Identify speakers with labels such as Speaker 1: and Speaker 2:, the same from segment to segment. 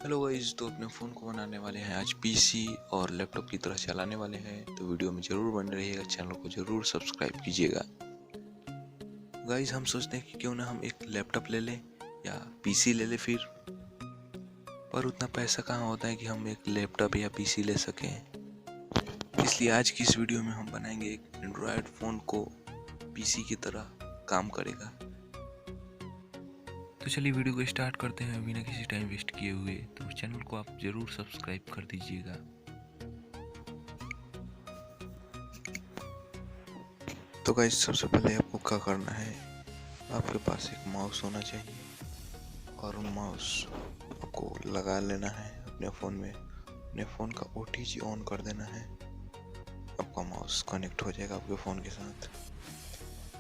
Speaker 1: Hello guys, तो अपने phone को बनाने वाले हैं आज पीसी और लैपटॉप की तरह चलाने वाले हैं। तो वीडियो में ज़रूर बने रहिएगा, चैनल को ज़रूर सब्सक्राइब कीजिएगा। गाइस, हम सोचते हैं कि क्यों ना हम एक लैपटॉप ले लें या पीसी ले लें फिर, पर उतना पैसा कहाँ होता है कि हम एक लैपटॉप या पीसी ले सकें। इसलिए आज की इस वीडियो में हम बनाएंगे एक एंड्रॉयड फ़ोन को पीसी की तरह काम करेगा। तो चलिए वीडियो को स्टार्ट करते हैं बिना किसी टाइम वेस्ट किए हुए। तो चैनल को आप ज़रूर सब्सक्राइब कर दीजिएगा। तो गाइस, सबसे पहले आपको क्या करना है, आपके पास एक माउस होना चाहिए और माउस आपको लगा लेना है अपने फ़ोन में। अपने फ़ोन का OTG ऑन कर देना है, आपका माउस कनेक्ट हो जाएगा आपके फ़ोन के साथ।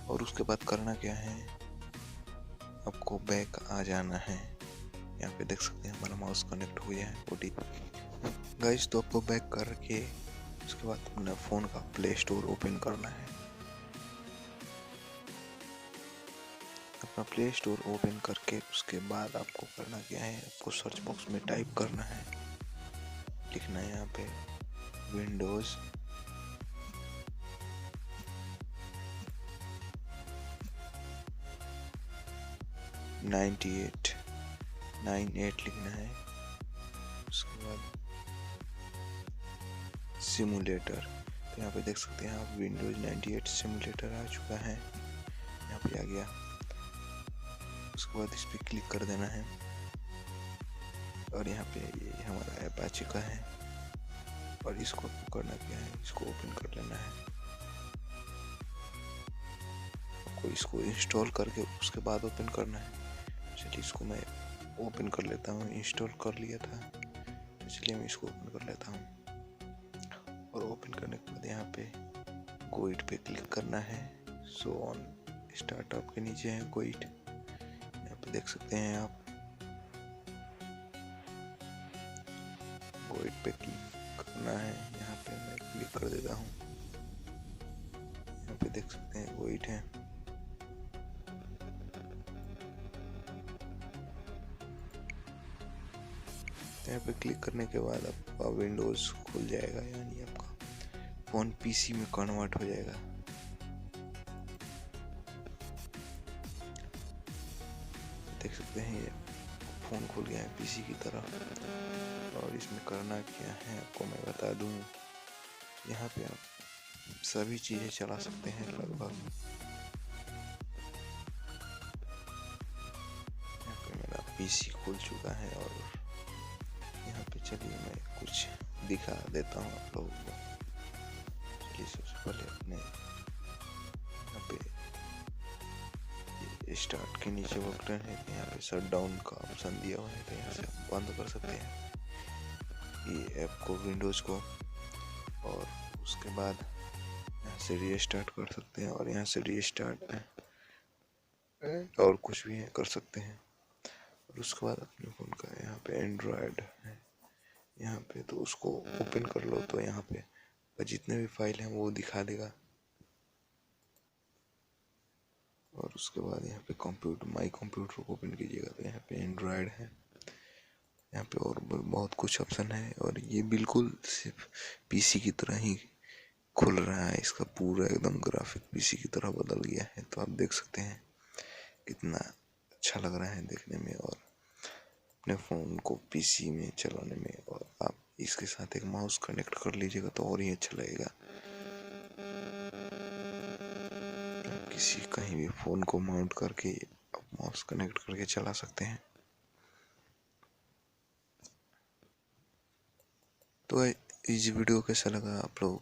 Speaker 1: और उसके बाद करना क्या है, आपको बैक आ जाना है। यहाँ पे देख सकते हैं हमारा माउस कनेक्ट हो गया है OTG। गाइस, तो आपको बैक करके उसके बाद अपना फ़ोन का प्ले स्टोर ओपन करना है। अपना प्ले स्टोर ओपन करके उसके बाद आपको करना क्या है, आपको सर्च बॉक्स में टाइप करना है, लिखना है यहाँ पे विंडोज़ नाइन एट लिखना है। उसके बाद सिमुलेटर, तो यहाँ पे देख सकते हैं आप विंडोज़ 98 सिमुलेटर आ चुका है, यहाँ पे आ गया। उसके बाद इस पर क्लिक कर देना है और यहाँ पे ये हमारा ऐप आ चुका है। और इसको करना क्या है, इसको ओपन कर लेना है। आपको इसको इंस्टॉल करके उसके बाद ओपन करना है। चलिए इसको मैं ओपन कर लेता हूँ, इंस्टॉल कर लिया था, तो चलिए मैं इसको ओपन कर लेता हूँ। और ओपन करने के बाद यहाँ पे गोइट पे क्लिक करना है। सो ऑन स्टार्टअप के नीचे है गोइट, यहाँ पे देख सकते हैं आप। गोइट पे क्लिक करना है, यहाँ पे मैं क्लिक कर देता हूँ। यहाँ पे देख सकते हैं गोइट है। यहाँ पे क्लिक करने के बाद आपका विंडोज़ खुल जाएगा, यानी आपका फ़ोन पीसी में कन्वर्ट हो जाएगा। देख सकते हैं ये फ़ोन खुल गया है पीसी की तरह। और इसमें करना क्या है आपको मैं बता दूं, यहाँ पे आप सभी चीज़ें चला सकते हैं लगभग। यहाँ पे मेरा पीसी खुल चुका है और यहाँ पे चलिए मैं कुछ दिखा देता हूँ आप लोगों को। चलिए सबसे पहले अपने यहाँ पे स्टार्ट के नीचे बटन है, यहाँ पे शट डाउन का ऑप्शन दिया हुआ है, तो यहाँ से आप बंद कर सकते हैं ये ऐप को, विंडोज़ को। और उसके बाद यहाँ से रीस्टार्ट कर सकते हैं और यहाँ से रीस्टार्ट और कुछ भी कर सकते हैं। और उसके बाद अपने फ़ोन का यहाँ पे एंड्रॉयड है, यहाँ पे तो उसको ओपन कर लो, तो यहाँ पे जितने भी फाइल हैं वो दिखा देगा। और उसके बाद यहाँ पे कंप्यूटर, माई कंप्यूटर को ओपन कीजिएगा, तो यहाँ पे एंड्रॉयड है। यहाँ पे और बहुत कुछ ऑप्शन है और ये बिल्कुल सिर्फ पीसी की तरह ही खुल रहा है। इसका पूरा एकदम ग्राफिक पीसी की तरह बदल गया है, तो आप देख सकते हैं कितना अच्छा लग रहा है देखने में और अपने फ़ोन को पीसी में चलाने में। और आप इसके साथ एक माउस कनेक्ट कर लीजिएगा तो और ही अच्छा लगेगा। किसी कहीं भी फ़ोन को माउंट करके आप माउस कनेक्ट करके चला सकते हैं। तो इस वीडियो कैसा लगा आप लोग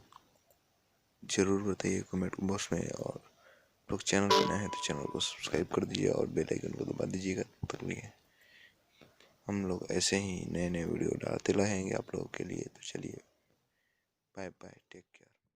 Speaker 1: ज़रूर बताइए कमेंट बॉक्स में। और लोग चैनल पर नए हैं तो चैनल को सब्सक्राइब कर दीजिए और बेल आइकन को दबा दीजिएगा। तब तक लिए हम लोग ऐसे ही नए नए वीडियो डालते रहेंगे आप लोगों के लिए। तो चलिए, बाय बाय, टेक केयर।